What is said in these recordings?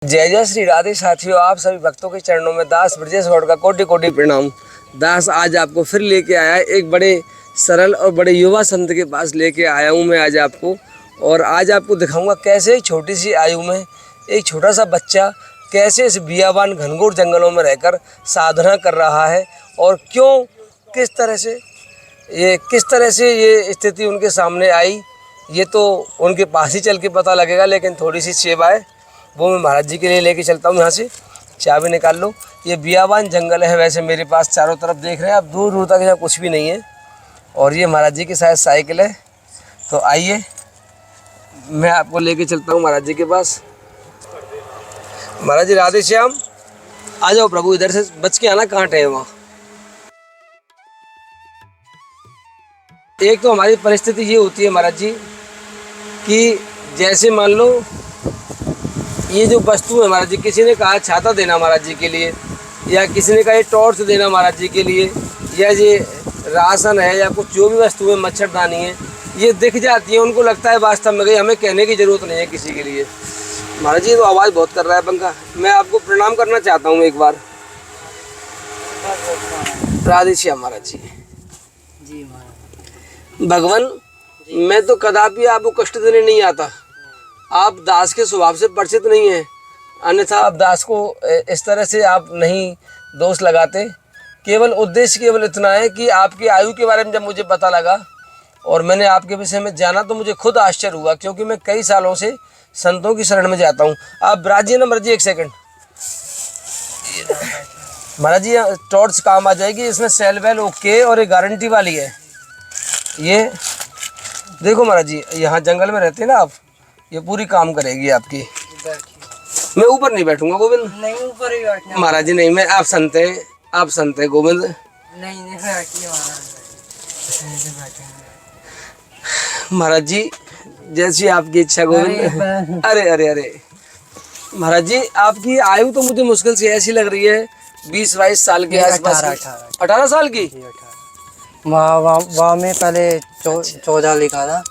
जय जय श्री राधे साथियों, आप सभी भक्तों के चरणों में दास ब्रजेश गौड़ का कोटि कोटि प्रणाम। दास आज आपको फिर लेके आया है, एक बड़े सरल और बड़े युवा संत के पास लेके आया हूँ मैं आज आपको। और आज आपको दिखाऊंगा कैसे छोटी सी आयु में एक छोटा सा बच्चा कैसे इस बियाबान घनघोर जंगलों में रहकर साधना कर रहा है और क्यों किस तरह से ये स्थिति उनके सामने आई, ये तो उनके पास ही चल के पता लगेगा। लेकिन थोड़ी सी सेवा है वो मैं महाराज जी के लिए लेके चलता हूँ। यहाँ से चाबी निकाल लो। ये बियाबान जंगल है, वैसे मेरे पास चारों तरफ देख रहे हैं आप, दूर दूर तक यहाँ कुछ भी नहीं है। और ये महाराज जी की शायद साइकिल है, तो आइए मैं आपको लेके चलता हूँ महाराज जी के पास। महाराज जी राधे श्याम, आ जाओ प्रभु, इधर से बच के आना, कांटे है वहाँ। एक तो हमारी परिस्थिति ये होती है महाराज जी कि जैसे मान लो ये जो वस्तु है महाराज जी, किसी ने कहा छाता देना महाराज जी के लिए, या किसी ने कहा ये टॉर्च देना महाराज जी के लिए, या ये राशन है या कुछ जो भी वस्तु है, मच्छरदानी है, ये दिख जाती है, उनको लगता है वास्तव में हमें कहने की ज़रूरत नहीं है किसी के लिए। महाराज जी तो आवाज़ बहुत कर रहा है पंखा। मैं आपको प्रणाम करना चाहता हूँ एक बार। राधे श्याम महाराज जी। जी महाराज। भगवान, मैं तो कदापि आपको कष्ट देने नहीं आता, आप दास के स्वभाव से परिचित नहीं हैं, अन्यथा आप दास को इस तरह से आप नहीं दोष लगाते। केवल उद्देश्य केवल इतना है कि आपकी आयु के बारे में जब मुझे पता लगा और मैंने आपके विषय में जाना तो मुझे खुद आश्चर्य हुआ, क्योंकि मैं कई सालों से संतों की शरण में जाता हूँ। आप राजी ना महाराज जी? एक सेकंड महाराज जी, टॉर्च काम आ जाएगी, इसमें सेल वेल ओके और ये गारंटी वाली है। ये देखो महाराज जी, यहाँ जंगल में रहते हैं ना आप, ये पूरी काम करेगी आपकी। मैं ऊपर नहीं बैठूंगा गोविंद। नहीं, ऊपर ही बैठना महाराज जी। नहीं, मैं आप संत हैं गोविंद। नहीं बैठिए महाराज जी, जैसी आपकी इच्छा गोविंद। अरे अरे अरे महाराज जी, आपकी आयु तो मुझे मुश्किल से ऐसी लग रही है 20-22 साल के आसपास। 18 साल की। वहाँ में पहले 14 लिखा था,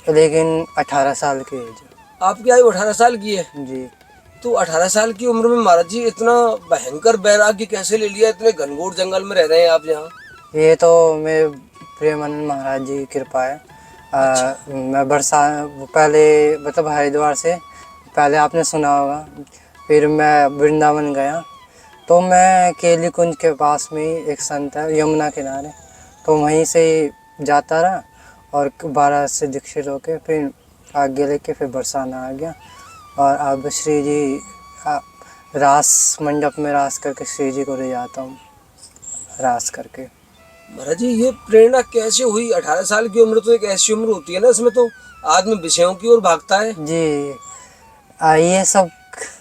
लेकिन 18 साल की एज। आपकी आयु 18 साल की है जी। तो 18 साल की उम्र में महाराज जी इतना भयंकर वैराग्य कैसे ले लिया? इतने घनघोर जंगल में रह रहे हैं आप यहाँ। ये तो मेरे प्रेमानंद महाराज जी की कृपा है। मैं पहले मतलब हरिद्वार से पहले आपने सुना होगा, फिर मैं वृंदावन गया, तो मैं केली कुंज के पास में एक संत है यमुना किनारे, तो वहीं से जाता रहा और 12 से दीक्षित होके फिर आगे लेके फिर बरसाना आ गया। और अब श्री जी रास मंडप में रास करके श्री जी को ले जाता हूँ, रास करके। महाराज जी, ये प्रेरणा कैसे हुई? 18 साल की उम्र तो एक ऐसी उम्र होती है ना, इसमें तो आदमी विषयों की ओर भागता है। जी। ये सब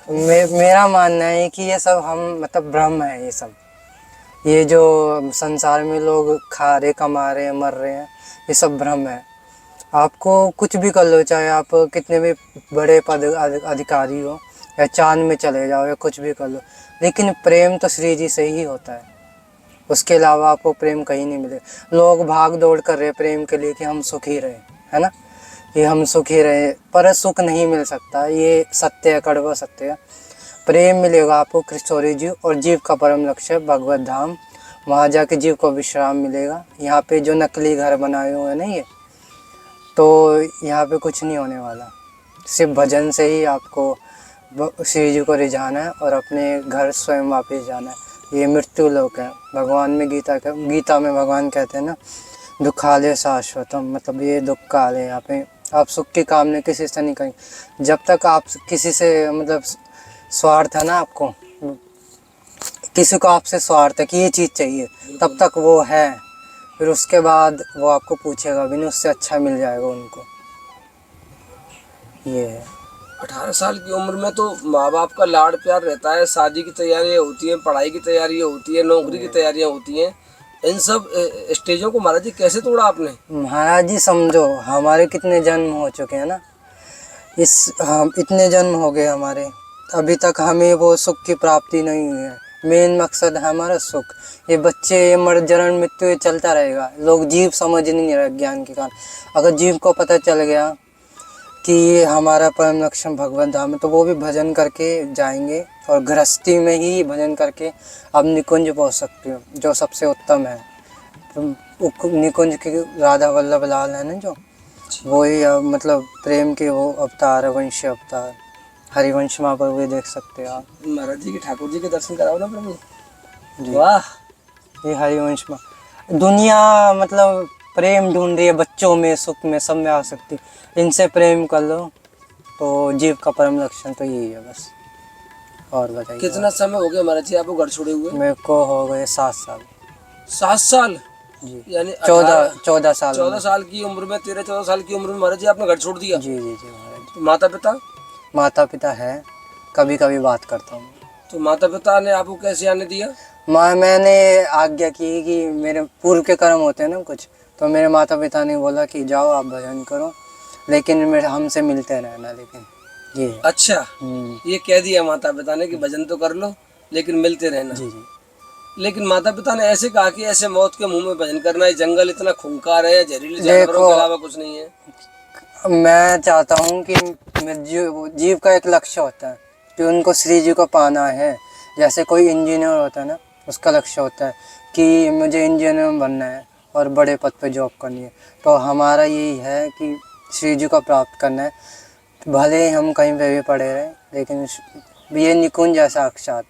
मेरा मानना है कि ये सब हम मतलब भ्रम है। ये सब ये जो संसार में लोग खा रहे, कमा रहे हैं, मर रहे हैं, ये सब भ्रम है। आपको कुछ भी कर लो, चाहे आप कितने भी बड़े पद अधिकारी हो या चांद में चले जाओ या कुछ भी कर लो, लेकिन प्रेम तो श्री जी से ही होता है। उसके अलावा आपको प्रेम कहीं नहीं मिले। लोग भाग दौड़ कर रहे प्रेम के लिए कि हम सुखी रहे, है ना, ये हम सुखी रहे, पर सुख नहीं मिल सकता। ये सत्य है, कड़वा सत्य है। प्रेम मिलेगा आपको किशोरी जीव, और जीव का परम लक्ष्य भगवत धाम, वहाँ जाके जीव को विश्राम मिलेगा। यहाँ पे जो नकली घर बनाए हुए हैं ना, ये तो यहाँ पे कुछ नहीं होने वाला। सिर्फ भजन से ही आपको श्री जी को रिझाना है और अपने घर स्वयं वापस जाना है। ये मृत्यु लोक है। भगवान में गीता में भगवान कहते हैं ना, दुखालय शाश्वतम, मतलब ये दुख काल है। यहाँ पे आप सुख की कामना किसी से नहीं करेंगे। जब तक आप किसी से मतलब स्वार्थ है ना, आपको किसी को आपसे स्वार्थ है कि ये चीज़ चाहिए, तब तक वो है। फिर उसके बाद वो आपको पूछेगा भी नहीं, उससे अच्छा मिल जाएगा उनको। ये है। 18 साल की उम्र में तो माँ बाप का लाड़ प्यार रहता है, शादी की तैयारियाँ होती हैं, पढ़ाई की तैयारियाँ होती है, नौकरी की तैयारियाँ होती हैं। इन सब स्टेजों को महाराज जी कैसे तोड़ा आपने? महाराज जी समझो, हमारे कितने जन्म हो चुके हैं ना, हम इतने जन्म हो गए हमारे, अभी तक हमें वो सुख की प्राप्ति नहीं हुई है। मेन मकसद है हमारा सुख। ये बच्चे, ये मर जन्म मृत्यु, ये चलता रहेगा। लोग जीव समझ नहीं रहे ज्ञान के कारण। अगर जीव को पता चल गया कि हमारा परम लक्ष्य भगवत धाम है, तो वो भी भजन करके जाएंगे और गृहस्थी में ही भजन करके आप निकुंज पहुंच सकते हो, जो सबसे उत्तम है। तो निकुंज के राधा वल्लभ लाल है ना, जो वही मतलब प्रेम के वो अवतार है, वंशी अवतार। हरिवंश वहाँ पर भी देख सकते हो आप। महाराज जी के ठाकुर जी के दर्शन कराओ ना प्रभु। जी। वाह, ये हरिवंश में दुनिया मतलब प्रेम ढूंढ रही है, बच्चों में, सुख में, सब में आ सकती। इनसे प्रेम कर लो तो जीव का परम लक्षण तो यही है बस। और बताइए। कितना समय हो गया महाराज जी आपको घर छोड़े हुए? मेरे को हो गए 7 साल। 7 साल? जी। यानी 14 साल 14 साल की उम्र में, 13-14 साल की उम्र में महाराज जी आपने घर छोड़ दिया? जी जी जी महाराज। तो माता पिता? माता पिता है, कभी कभी बात करता हूँ। तो माता पिता ने आपको कैसे आने दिया? मैंने आज्ञा की कि मेरे पूर्व के कर्म होते हैं ना कुछ, तो मेरे माता पिता ने बोला कि जाओ आप भजन करो, लेकिन मेरे हमसे मिलते रहना। लेकिन ये अच्छा, ये कह दिया माता पिता ने कि भजन तो कर लो लेकिन मिलते रहना। जी जी। लेकिन माता पिता ने ऐसे कहा कि ऐसे मौत के मुंह में भजन करना है, जंगल इतना खूंखार है, जहरीले जानवरों के अलावा कुछ नहीं है। मैं चाहता हूँ कि जीव का एक लक्ष्य होता है कि उनको श्री जी को पाना है। जैसे कोई इंजीनियर होता है ना, उसका लक्ष्य होता है कि मुझे इंजीनियर बनना है और बड़े पद पे जॉब करनी है। तो हमारा यही है कि श्री जी को प्राप्त करना है, भले ही हम कहीं पे भी पड़े रहें, लेकिन ये निकुंज है साक्षात।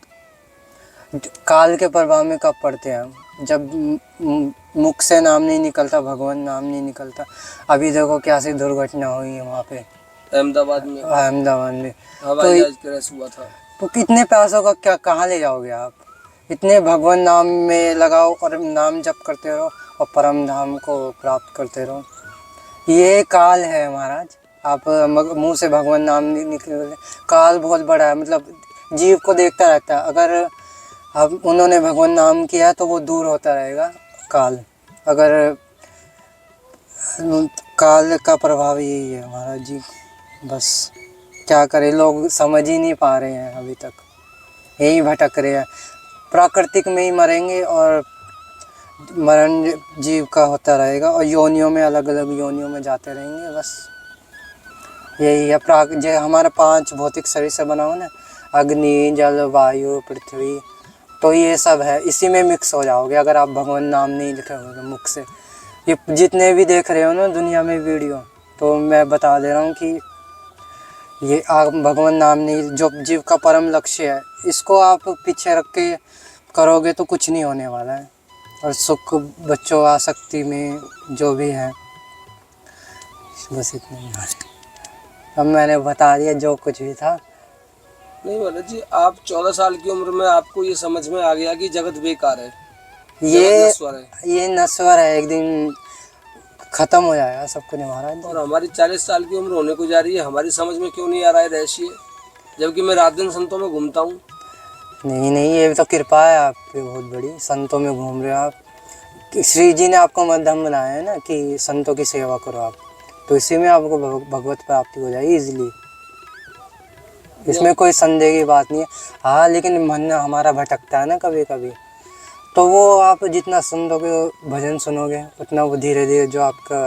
काल के प्रभाव में कब पड़ते हैं हम, जब मुख से नाम नहीं निकलता, भगवान नाम नहीं निकलता। अभी देखो क्या सी दुर्घटना हुई है वहाँ पे अहमदाबाद में हवाई जहाज क्रैश हुआ था। तो कितने पैसों का क्या कहाँ ले जाओगे आप? इतने भगवान नाम में लगाओ और नाम जप करते रहो और परम धाम को प्राप्त करते रहो। ये काल है महाराज। आप मुंह से भगवान नाम नहीं निकले, काल बहुत बड़ा है, मतलब जीव को देखता रहता है। अगर अब उन्होंने भगवान नाम किया तो वो दूर होता रहेगा काल। अगर काल का प्रभाव यही है महाराज जी। बस क्या करें, लोग समझ ही नहीं पा रहे हैं अभी तक, यही भटक रहे हैं। प्राकृतिक में ही मरेंगे और मरण जीव का होता रहेगा और योनियों में, अलग अलग योनियों में जाते रहेंगे। बस यही है। जो हमारा 5 भौतिक शरीर से बना हो ना, अग्नि, जल, वायु, पृथ्वी, तो ये सब है, इसी में मिक्स हो जाओगे अगर आप भगवान नाम नहीं लिखोगे मुख से। ये जितने भी देख रहे हो ना दुनिया में वीडियो, तो मैं बता दे रहा हूँ कि ये आप भगवान नाम नहीं, जो जीव का परम लक्ष्य है, इसको आप पीछे रख के करोगे तो कुछ नहीं होने वाला है। और सुख बच्चों आसक्ति में जो भी है, बस इतना ही है। अब मैंने बता दिया जो कुछ भी था। नहीं महाराज जी, आप 14 साल की उम्र में आपको ये समझ में आ गया कि जगत बेकार है, ये नश्वर है। ये नश्वर है, एक दिन खत्म हो जाएगा सब कुछ महाराज। और हमारी 40 साल की उम्र होने को जा रही है, हमारी समझ में क्यों नहीं आ रहा है रहस्य, जबकि मैं रात दिन संतों में घूमता हूँ। नहीं, ये तो कृपा है आप पे बहुत बड़ी, संतों में घूम रहे हो आप। श्री जी ने आपको मध्यम बनाया है ना कि संतों की सेवा करो आप, तो इसी में आपको भगवत प्राप्ति हो जाएगी इजीली। इसमें कोई संदेह की बात नहीं है। हाँ, लेकिन मन हमारा भटकता है ना कभी कभी, तो वो आप जितना सुनोगे, भजन सुनोगे, उतना वो धीरे धीरे जो आपका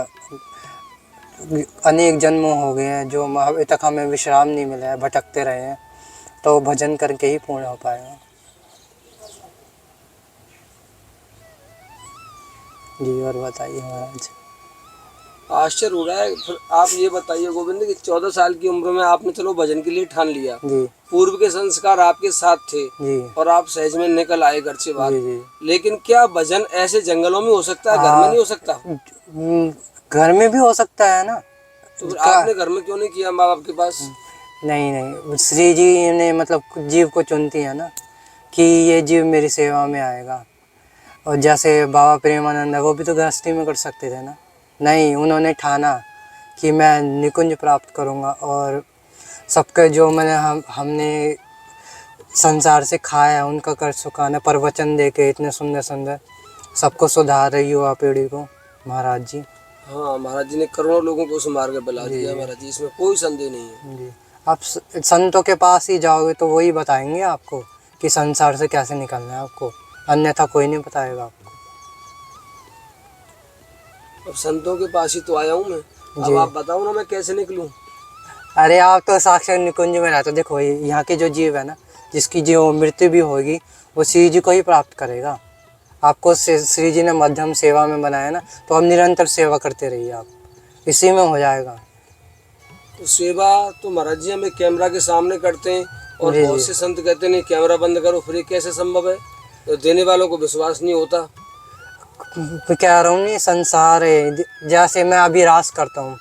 अनेक जन्म हो गए हैं, जो अभी तक हमें विश्राम नहीं मिला है, भटकते रहे हैं, तो भजन करके ही पूर्ण हो पाएगा। जी और बताइए महाराज। आश्चर्य हो रहा है। फिर आप ये बताइए गोविंद कि 14 साल की उम्र में आपने चलो भजन के लिए ठान लिया, जी पूर्व के संस्कार आपके साथ थे जी और आप सहज में निकल आए घर से बाहर, जी जी। लेकिन क्या भजन ऐसे जंगलों में हो सकता है, घर में नहीं हो सकता? घर में भी हो सकता है ना। तो फिर आपने घर में क्यों नहीं किया माँ बाप के पास? नहीं, श्री जी ने मतलब जीव को चुनती है ना कि ये जीव मेरी सेवा में आएगा। और जैसे बाबा प्रेमानंद है, वो भी तो गृहस्थी में कर सकते थे ना। नहीं, उन्होंने ठाना कि मैं निकुंज प्राप्त करूंगा और सबके जो हमने संसार से खाया है उनका कर चुकाना, प्रवचन दे के इतने सुंदर सुंदर सबको सुधार रही युवा पीढ़ी को महाराज जी। हाँ, महाराज जी ने करोड़ों लोगों को उस मार्ग पे ला दिया महाराज जी, इसमें कोई संदेह नहीं है। जी, आप संतों के पास ही जाओगे तो वही बताएंगे आपको कि संसार से कैसे निकलना है आपको, अन्यथा कोई नहीं बताएगा आपको। अब संतों के पास ही तो आया हूँ मैं, अब आप बताओ ना मैं कैसे निकलूं। अरे आप तो साक्षात निकुंज में रहते हो। देखो यहाँ के जो जीव है ना, जिसकी जो मृत्यु भी होगी वो श्री जी को ही प्राप्त करेगा। आपको श्री जी ने मध्यम सेवा में बनाया ना, तो अब निरंतर सेवा करते रहिए आप, इसी में हो जाएगा। तो सेवा तो महाराज जी हमें कैमरा के सामने करते हैं और जी, बहुत जी। से संत कहते नहीं कैमरा बंद करो, फिर ये कैसे संभव है? तो देने वालों को विश्वास नहीं होता। मैं कह रहा हूँ नहीं, संसार है। जैसे मैं अभी रास करता हूँ,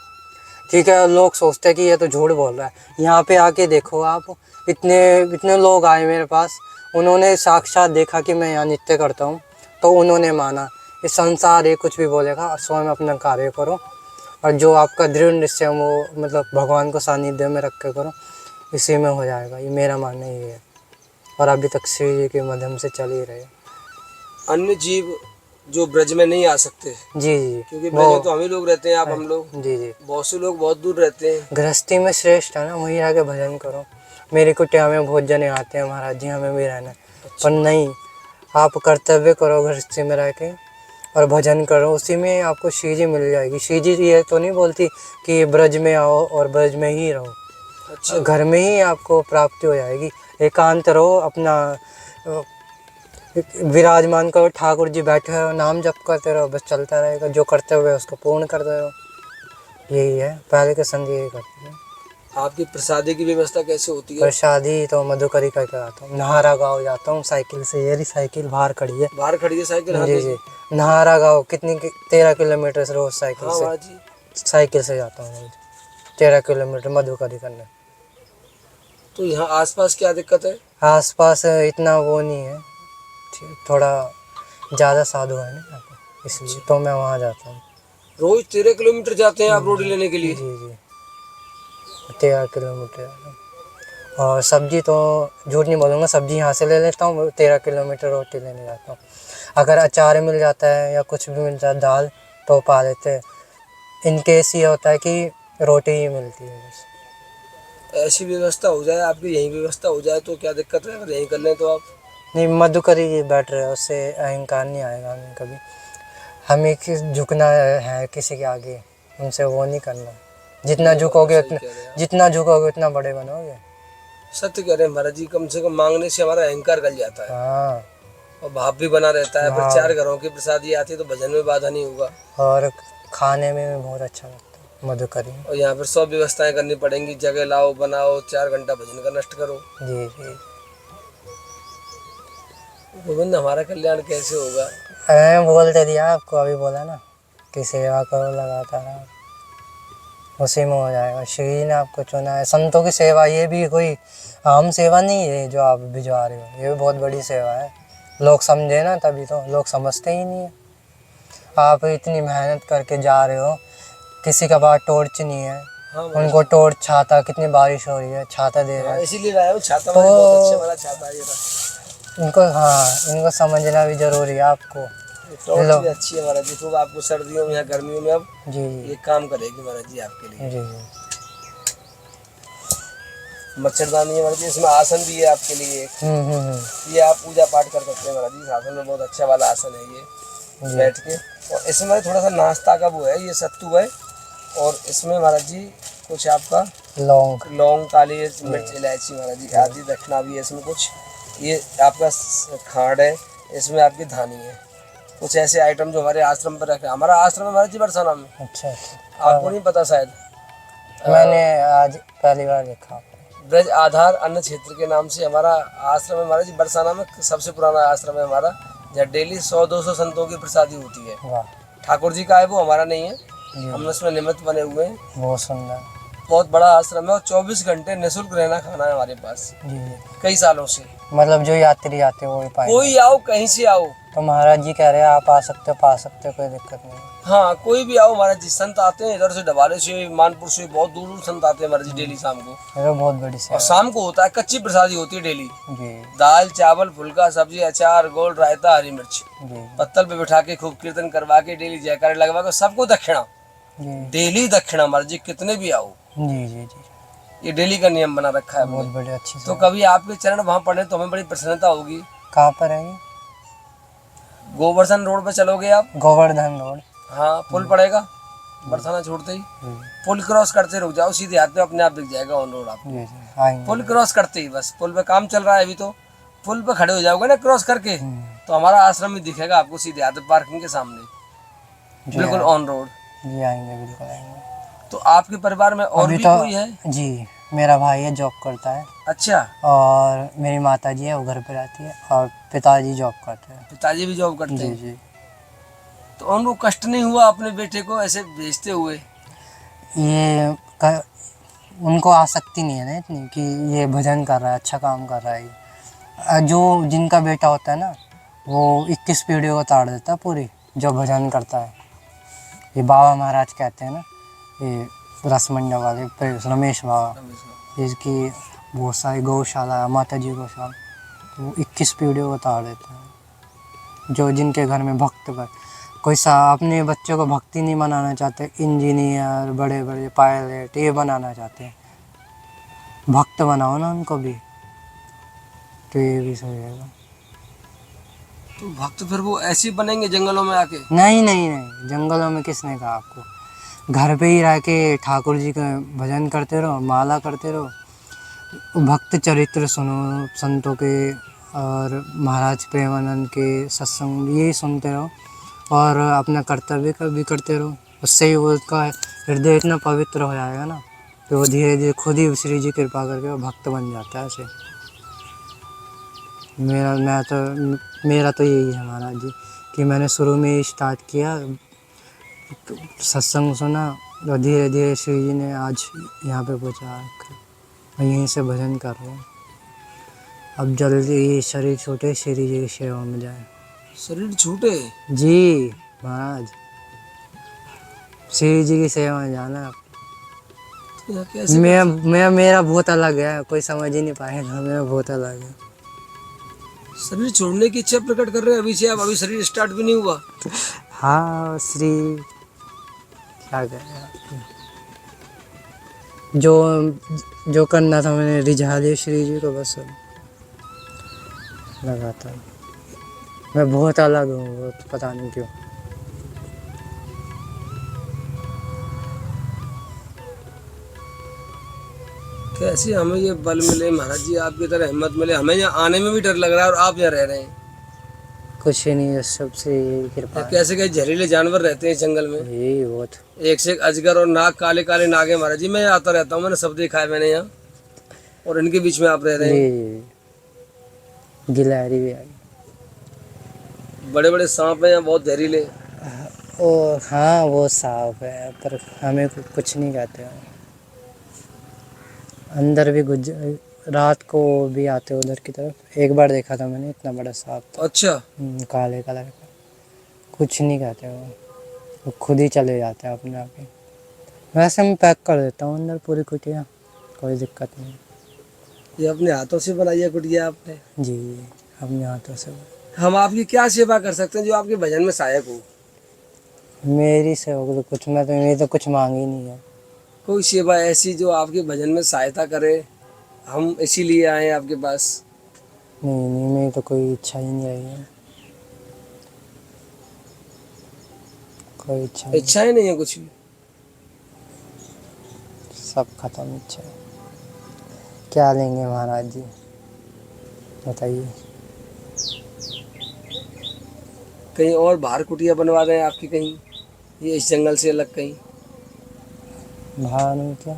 ठीक है, लोग सोचते हैं कि ये तो झूठ बोल रहा है। यहाँ पे आके देखो आप, इतने इतने लोग आए मेरे पास, उन्होंने साक्षात देखा कि मैं यहाँ नृत्य करता हूँ, तो उन्होंने माना। ये संसार है, कुछ भी बोलेगा, स्वयं अपना कार्य करो, और जो आपका दृढ़ निश्चय है वो मतलब भगवान को सानिध्य में रख के करो, इसी में हो जाएगा। ये मेरा मानना ये है, और अभी तक श्री जी के माध्यम से चल ही रहे। अन्य जीव जो ब्रज में नहीं आ सकते, जी जी, क्योंकि ब्रज में तो हम ही लोग रहते हैं, आप हम लोग, जी जी। बहुत से लोग बहुत दूर रहते हैं। गृहस्थी में श्रेष्ठ है ना, वहीं आके भजन करो। मेरी कुटिया में बहुत जने आते हैं, महाराज जी हमें भी रहना है। पर नहीं, आप कर्तव्य करो गृहस्थी में रह के और भजन करो, उसी में आपको श्री जी मिल जाएगी। श्री जी ये तो नहीं बोलती कि ब्रज में आओ और ब्रज में ही रहो। अच्छा, घर में ही आपको प्राप्ति हो जाएगी। एकांत रहो, अपना विराजमान करो, ठाकुर जी बैठे रहो, नाम जप करते रहो, बस चलता रहेगा। जो कर्तव्य है उसको पूर्ण करते रहो, यही है। पहले के संत यही करते हैं। आपकी प्रसादी की व्यवस्था कैसे होती है? प्रसादी तो मधुकरी करके आता हूँ। नहारा गाँव जाता हूँ साइकिल से, ये रही साइकिल बाहर खड़ी है। बाहर खड़ी है साइकिल? हाँ जी जी। नहारा गाँव कितनी 13 किलोमीटर से रोज साइकिल हाँ से, महाराज जी। साइकिल से जाता हूँ रोज 13 किलोमीटर मधुकरी करने। तो यहाँ आसपास क्या दिक्कत है? आसपास इतना वो नहीं है, थोड़ा ज़्यादा साधु है ना यहाँ पे, इसलिए तो मैं वहाँ जाता हूँ। रोज 13 किलोमीटर जाते हैं आप रोटी लेने के लिए? जी जी, 13 किलोमीटर। और सब्जी तो झूठ नहीं बोलूँगा, सब्जी यहाँ से ले लेता हूँ, 13 किलोमीटर रोटी लेने जाता हूँ। अगर अचार मिल जाता है या कुछ भी मिलता है, दाल तो पा लेते हैं। इन केस ये होता है कि रोटी ही मिलती है बस। ऐसी व्यवस्था हो जाए, आपकी यही व्यवस्था हो जाए तो क्या दिक्कत है? अगर यहीं कर लें तो आप। नहीं, मधुकरी बैठ रहे हो, उससे अहंकार नहीं आएगा हमें कभी। हमें झुकना है किसी के आगे, उनसे वो नहीं करना। जितना झुकोगे उतना, जितना झुकोगे उतना बड़े बनोगे। सत्य कह रहे हैं महाराज जी, कम से कम मांगने से हमारा अहंकार गल जाता है हाँ, और भाव भी बना रहता है। फिर 4 घरों की प्रसादी आती है तो भजन में बाधा नहीं होगा। और खाने में भी बहुत अच्छा लगता है मधुकरी। और यहाँ पर सब व्यवस्थाएं करनी पड़ेंगी, जगह लाओ, बनाओ, 4 घंटा भजन का नष्ट करो। जी जी। गोविंद, हमारा कल्याण कैसे होगा? मैं बोलते दिया आपको, अभी बोला ना कि सेवा करो लगातार, उसी में हो जाएगा। श्री जी ने आपको चुना है। संतों की सेवा ये भी कोई आम सेवा नहीं है जो आप भिजवा रहे हो, ये भी बहुत बड़ी सेवा है। लोग समझे ना, तभी तो लोग समझते ही नहीं है। आप इतनी मेहनत करके जा रहे हो, किसी का पास टॉर्च नहीं है, हाँ, उनको टॉर्च, छाता, कितनी बारिश हो रही है, छाता दे रहे हैं, इसीलिए लाया हूँ छाता। बहुत अच्छा वाला छाता है ये रहा। इनको, हाँ, इनको समझना भी जरूरी है आपको। टॉर्च भी अच्छी है महाराज जी, खूब आपको सर्दियों में या गर्मियों में अब जी जी ये काम करेगी महाराज जी आपके लिए। जी जी। मच्छरदानी है महाराज जी, इसमें आसन भी है आपके लिए। ये आप पूजा पाठ कर सकते हैं महाराज जी, इस आसन में बहुत अच्छा वाला आसन है ये, बैठ के। और इसमें थोड़ा सा नाश्ता का वो है, ये सत्तू है, और इसमें महाराज जी कुछ आपका लौंग, काली मिर्च, इलायची महाराज जी, आदि दक्षिणा भी है इसमें कुछ। ये आपका खांड है, इसमें आपकी धानी है, कुछ ऐसे आइटम जो हमारे आश्रम पर रखे। हमारा आश्रम है महाराज जी बरसाना में। अच्छा, आपको नहीं पता शायद? मैंने आज पहली बार देखा। ब्रज आधार अन्न क्षेत्र के नाम से हमारा आश्रम है महाराज जी बरसाना में, सबसे पुराना आश्रम है हमारा, जहाँ डेली 100-200 संतों की प्रसादी होती है। वाह, ठाकुर जी का है वो, हमारा नहीं है, हम उसमें निमित्त बने हुए हैं। बहुत सुंदर। बहुत बड़ा आश्रम है और 24 घंटे निःशुल्क रहना खाना है हमारे पास, जी जी। कई सालों से। मतलब जो यात्री आते हैं वो ही पाएंगे। कोई आओ, कहीं से आओ। तो महाराज जी कह रहे हैं आप आ सकते हो, पा सकते हो, कोई दिक्कत नहीं है। हाँ, कोई भी आओ महाराज जी। संत आते हैं इधर से, डबाले से, मानपुर से, बहुत दूर दूर संत आते हैं महाराज जी डेली शाम को। ये तो बहुत बड़ी और सेवा शाम को होता है कच्ची प्रसादी होती है डेली, जी दाल चावल फुल्का सब्जी अचार गोल रायता हरी मिर्च, जी पत्तल पे बिठा के खूब कीर्तन करवा के डेली जयकारे लगवा के सबको दक्षिणा, जी डेली दक्षिणा महाराज जी, कितने भी आओ। जी जी जी। ये डेली का नियम बना रखा है बहुत हमने। बड़ी अच्छी तो सेवा। कभी आपके चरण वहाँ पड़े तो हमें बड़ी प्रसन्नता होगी। कहाँ पर है ये? गोवर्धन रोड पे चलोगे आप, गोवर्धन रोड। हाँ पुल पड़ेगा, बरसाना छोड़ते ही पुल क्रॉस करते रुक जाओ, सीधे हाथ पे अपने आप दिख जाएगा ऑन रोड आपको। जी जी आएंगे। पुल क्रॉस करते ही बस, पुल पे काम चल रहा है अभी, तो पुल पे खड़े हो जाओगे ना क्रॉस करके, तो हमारा आश्रम ही दिखेगा आपको सीधे हाथ पे पार्किंग के सामने, जी बिल्कुल ऑन रोड। जी आएंगे, बिल्कुल आएंगे। तो आपके परिवार में और अभी भी तो कोई है? जी, मेरा भाई है, जॉब करता है, अच्छा, और मेरी माता जी है, वो घर पे रहती है, और पिताजी जॉब करते हैं। पिताजी भी जॉब करते जी हैं। जी। तो उनको कष्ट नहीं हुआ अपने बेटे को ऐसे भेजते हुए? ये क, उनको आसक्ति नहीं है ना इतनी कि ये भजन कर रहा है, अच्छा काम कर रहा है ये। जो जिनका बेटा होता है ना, वो 21 पीढ़ियों को ताड़ देता है पूरी, जो भजन करता है। ये बाबा महाराज कहते हैं ना, ये रसमंडा वाले रमेश बाबा, जिसकी बहुत सारी गौशाला है, माता जी गौशाला, तो वो 21 पीढ़ियों को ताड़ देता है। जो जिनके घर में भक्त पर कोई सा अपने बच्चों को भक्ति नहीं बनाना चाहते, इंजीनियर, बड़े बड़े पायलट ये बनाना चाहते हैं, भक्त बनाओ ना उनको भी, तो ये भी सही रहेगा। तो भक्त फिर वो ऐसे ही बनेंगे जंगलों में आके? नहीं नहीं नहीं, जंगलों में किसने कहा आपको? घर पे ही रह के ठाकुर जी का भजन करते रहो, माला करते रहो, भक्त चरित्र सुनो संतों के, और महाराज प्रेमानंद के सत्संग यही सुनते रहो, और अपना कर्तव्य का भी करते रहो। उससे ही वो उसका हृदय इतना पवित्र हो जाएगा ना, तो वो धीरे धीरे खुद ही श्री जी कृपा करके वो भक्त बन जाता है ऐसे। मेरा तो यही है महाराज जी, कि मैंने शुरू में ही स्टार्ट किया, तो सत्संग सुना, और धीरे धीरे श्री जी ने आज यहाँ पे पहुँचा रखा, मैं यहीं से भजन कर रहा हूँ। अब जल्दी ये शरीर छोटे, श्री जी की सेवा में जाए। शरीर छूटे? जी महाराज, श्री जी की सेवा में जाना। तो यह कैसे? मेरा बहुत अलग है, कोई समझ ही नहीं पाएगा, मेरा बहुत अलग है। शरीर छोड़ने की इच्छा प्रकट कर रहे हैं अभी से आप? अभी शरीर स्टार्ट भी नहीं हुआ? हाँ, श्री क्या करें, जो जो करना था मैंने रिझा दिया श्री जी को, बस लगाता। मैं बहुत अलग हूँ, वो तो पता नहीं क्यों। कैसे हमें ये बल मिले महाराज जी, आपकी तरह हिम्मत मिले? हमें यहाँ आने में भी डर लग रहा है, और आप यहाँ रह रहे हैं। कुछ ही नहीं, सबसे कृपा है। कैसे कैसे जहरीले जानवर रहते हैं इस जंगल में, यही बहुत। एक से एक अजगर और नाग, काले काले नाग है महाराज जी। मैं आता रहता हूँ, मैंने सब देखा है मैंने यहाँ, और इनके बीच में आप रह रहे हैं। जी, गिलहरी भी आई। बड़े बड़े सांप हैं यहाँ, बहुत जहरीले। ओ हाँ, वो सांप है, पर हमें कुछ नहीं कहते हैं। अंदर भी रात को भी आते उधर की तरफ, एक बार देखा था मैंने, इतना बड़ा सांप था। अच्छा, काले कलर का। कुछ नहीं कहते वो खुद ही चले जाते हैं अपने आप ही। वैसे मैं पैक कर देता हूँ अंदर पूरी कुटिया, कोई दिक्कत नहीं। ये अपने हाथों से बनाई है कुटिया आपने? जी, अपने हाथों से। हम आपकी क्या सेवा कर सकते हैं जो आपके भजन में सहायक हो? मेरी सेवा को तो कुछ, मैं तो मेरी तो कुछ मांगी नहीं है। कोई सेवा ऐसी जो आपके भजन में सहायता करे, हम इसीलिए आए हैं आपके पास। नहीं नहीं, मेरी तो कोई इच्छा ही नहीं रही है, कोई इच्छा नहीं। इच्छा ही नहीं है कुछ भी? सब खत्म इच्छा। क्या लेंगे महाराज जी, बताइए। कहीं और बाहर कुटिया बनवा रहे हैं आपकी कहीं, ये इस जंगल से अलग कहीं? बाहर में क्या,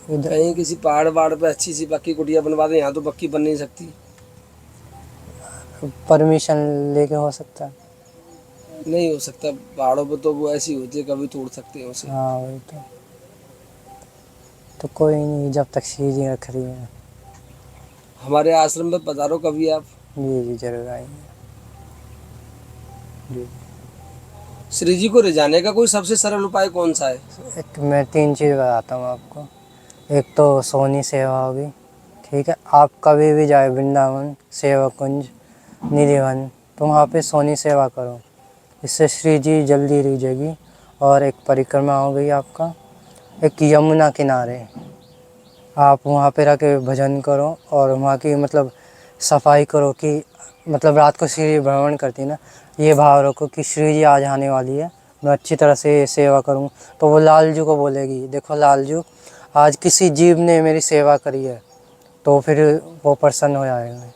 उधर कहीं किसी पहाड़ वहाड़ पे अच्छी सी पक्की कुटिया बनवा दें, यहाँ तो पक्की बन नहीं सकती। परमिशन लेके हो सकता है? नहीं हो सकता, पहाड़ों पे तो वो ऐसी होती है, कभी तोड़ सकते हैं उसे। हाँ वही तो कोई नहीं, जब तक श्री जी रख रही है। हमारे आश्रम में पधारो कभी आप। जी जी जरूर आएंगे जी। श्री जी को रिझाने का कोई सबसे सरल उपाय कौन सा है? मैं 3 चीज़ बताता हूँ आपको। एक तो सोनी सेवा होगी, ठीक है। आप कभी भी जाए वृंदावन, सेवा कुंज, निधिवन, तो वहाँ पे सोनी सेवा करो, इससे श्री जी जल्दी रिझेगी। और एक परिक्रमा हो गई आपका, एक यमुना किनारे आप वहाँ पे रह के भजन करो, और वहाँ की मतलब सफाई करो कि मतलब रात को श्री जी भ्रमण करती ना, ये भाव रखो कि श्री जी आज आने वाली है, मैं अच्छी तरह से सेवा करूँ, तो वो लालजू को बोलेगी, देखो लालजू, आज किसी जीव ने मेरी सेवा करी है, तो फिर वो प्रसन्न हो जाएगा,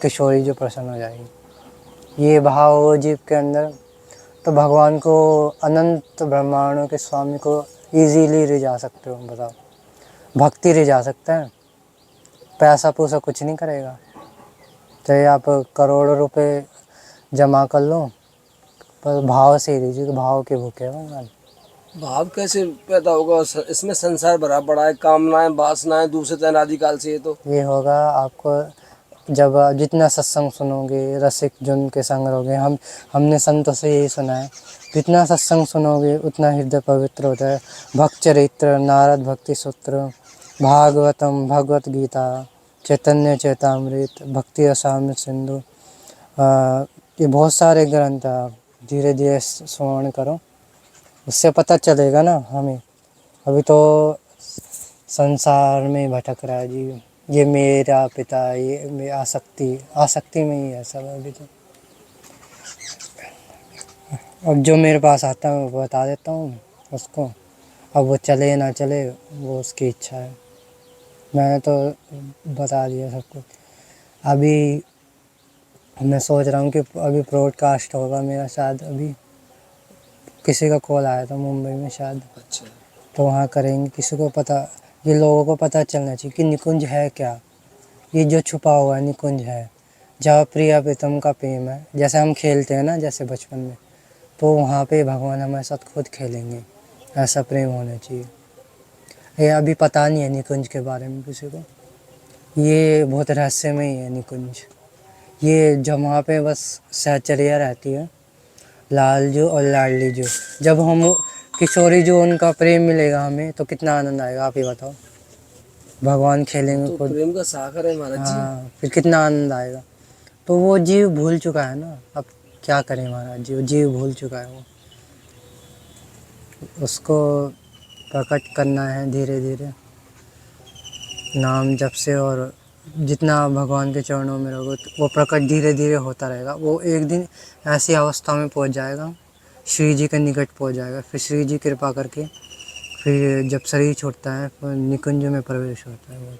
किशोरी जो प्रसन्न हो जाएगी। ये भाव वो जीव के अंदर, तो भगवान को, अनंत ब्रह्मांडों के स्वामी को इजीली रिझा सकते हो, बताओ। भक्ति रिझा सकता है, पैसा पूसा कुछ नहीं करेगा। चाहे आप करोड़ों रुपए जमा कर लो, पर भाव से ही रिझे, भाव के भूखे हैं भगवान। भाव कैसे पैदा होगा? इसमें संसार भरा पड़ा है, कामनाएं, वासनाएं, दूसरे अनादिकाल से। ये होगा आपको जब जितना सत्संग सुनोगे, रसिक जन के संग रहोगे। हमने संतों से यही सुना है, जितना सत्संग सुनोगे उतना हृदय पवित्र होता है। भक्त चरित्र, नारद भक्ति सूत्र, भागवतम, भगवत गीता, चैतन्य चैतामृत, भक्ति रसामृत सिंधु, ये बहुत सारे ग्रंथ हैं। आप धीरे धीरे श्रवण करो, उससे पता चलेगा ना हमें। अभी तो संसार में भटक रहा है जी, ये मेरा पिता, ये आसक्ति में ही है सब अभी तो। अब जो मेरे पास आता है मैं बता देता हूँ उसको, अब वो चले ना चले वो उसकी इच्छा है, मैंने तो बता दिया सब कुछ। अभी मैं सोच रहा हूँ कि अभी ब्रॉडकास्ट होगा मेरा, शायद अभी किसी का कॉल आया था मुंबई में शायद। अच्छा, तो वहाँ करेंगे, किसी को पता, ये लोगों को पता चलना चाहिए कि निकुंज है क्या। ये जो छुपा हुआ है निकुंज है, जहाँ प्रिया प्रीतम का प्रेम है। जैसे हम खेलते हैं ना, जैसे बचपन में, तो वहाँ पे भगवान हमारे साथ खुद खेलेंगे, ऐसा प्रेम होना चाहिए। ये अभी पता नहीं है निकुंज के बारे में किसी को, ये बहुत रहस्यमय है निकुंज। ये जब वहाँ पे बस सहचर्या रहती है, लालजू और लाडली जो, जब हम किशोरी जो उनका प्रेम मिलेगा हमें, तो कितना आनंद आएगा आप ही बताओ। भगवान खेलेंगे तो खुद, प्रेम का सागर है महाराज जी। हाँ, फिर कितना आनंद आएगा। तो वो जीव भूल चुका है ना, अब क्या करें महाराज जी, वो जीव भूल चुका है, वो उसको प्रकट करना है धीरे धीरे नाम जप से। और जितना भगवान के चरणों में रहोगे वो प्रकट धीरे धीरे होता रहेगा। वो एक दिन ऐसी अवस्था में पहुंच जाएगा, श्री जी के निकट पहुंच जाएगा। फिर श्री जी कृपा करके फिर जब शरीर छोड़ता है फिर निकुंज में प्रवेश होता है।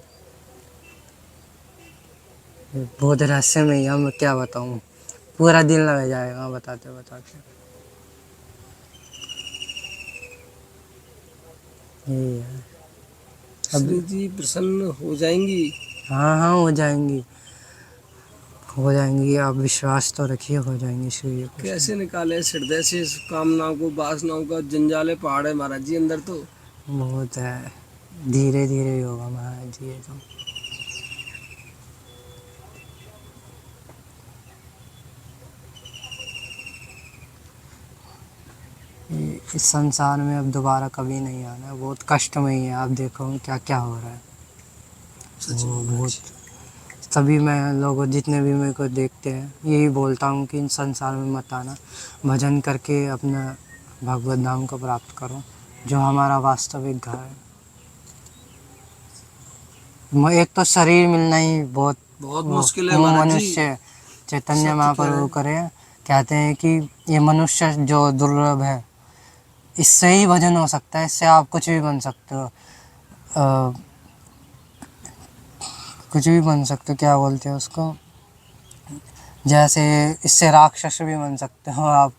बहुत रहस्य में ही, हम क्या बताऊँ, पूरा दिन लग जाएगा बताते बताते। यही है। श्री जी प्रसन्न हो जाएंगी। हाँ हाँ, हो जाएंगी, हो जाएंगी, आप विश्वास तो रखिए, हो जाएंगी श्री जी। कैसे निकाले इस हृदय से इस कामनाओं को, वासनाओं का जंजाले पहाड़ है महाराज जी अंदर तो। बहुत है, धीरे धीरे ही होगा महाराज जी ये तो। इस संसार में अब दोबारा कभी नहीं आना है, बहुत कष्टमय है। आप देखो क्या क्या हो रहा है, वो बहुत। तभी मैं लोगों, जितने भी मेरे को देखते हैं, यही बोलता हूँ कि इन संसार में मत आना, भजन करके अपना भगवत धाम को प्राप्त करो, जो हमारा वास्तविक घर है। एक तो शरीर मिलना ही बहुत बहुत मुश्किल है महाराज जी। मनुष्य, चैतन्य सत्य महाप्रभु करे कहते हैं कि ये मनुष्य जो दुर्लभ है, इससे ही भजन हो सकता है, इससे आप कुछ भी बन सकते हो, कुछ भी बन सकते हो, क्या बोलते हैं उसको, जैसे इससे राक्षस भी बन सकते हो आप,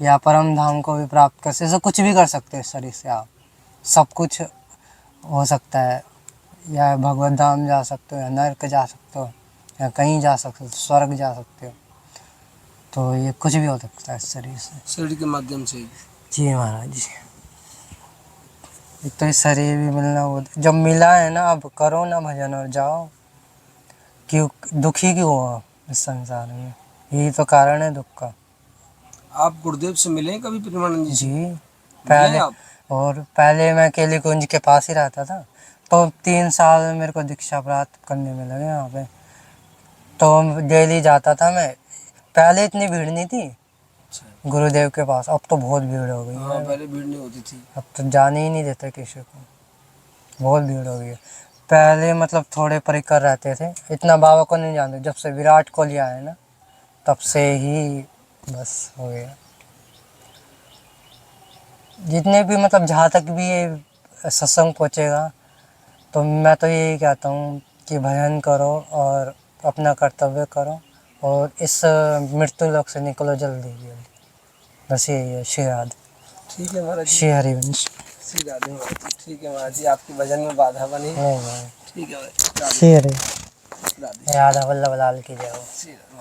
या परम धाम को भी प्राप्त कर सकते हो, कुछ भी कर सकते हो इस शरीर से आप, सब कुछ हो सकता है। या भगवत धाम जा सकते हो, या नरक जा सकते हो, या कहीं जा सकते हो, स्वर्ग जा सकते हो। तो ये कुछ भी हो सकता है इस शरीर से, शरीर के माध्यम से। जी महाराज जी। एक तो इस शरीर भी मिलना, वो जब मिला है ना, अब करो ना भजन और जाओ। क्यों दुखी क्यों हो इस संसार में, यही तो कारण है दुख का। आप गुरुदेव से मिले कभी प्रेमानंद जी से? जी मिले पहले, आप? और पहले मैं केली कुंज के पास ही रहता था, तो 3 साल मेरे को दीक्षा प्राप्त करने में लगे यहाँ पे। तो डेली जाता था मैं, पहले इतनी भीड़ नहीं थी गुरुदेव के पास, अब तो बहुत भीड़ हो गई हाँ, है। पहले भीड़ नहीं होती थी। अब तो जाने ही नहीं देते किसी को, बहुत भीड़ हो गई है। पहले मतलब थोड़े परिकर रहते थे, इतना बाबा को नहीं जानते। जब से विराट कोहली आया है ना, तब से ही बस हो गया। जितने भी मतलब जहाँ तक भी ये सत्संग पहुँचेगा, तो मैं तो यही कहता हूँ कि भजन करो और अपना कर्तव्य करो और इस मृत्यु लोक से निकलो जल्दी जल्दी। बस यही है। श्री राधे। ठीक है महाराज जी। श्री हरिवंश। श्री राधे महाराज जी। ठीक है महाराज जी, आपके भजन में बाधा बनी। नहीं नहीं। ठीक है महाराज। श्री हरि राधे। राधा वल्लभ लाल की जय हो। श्री राधे।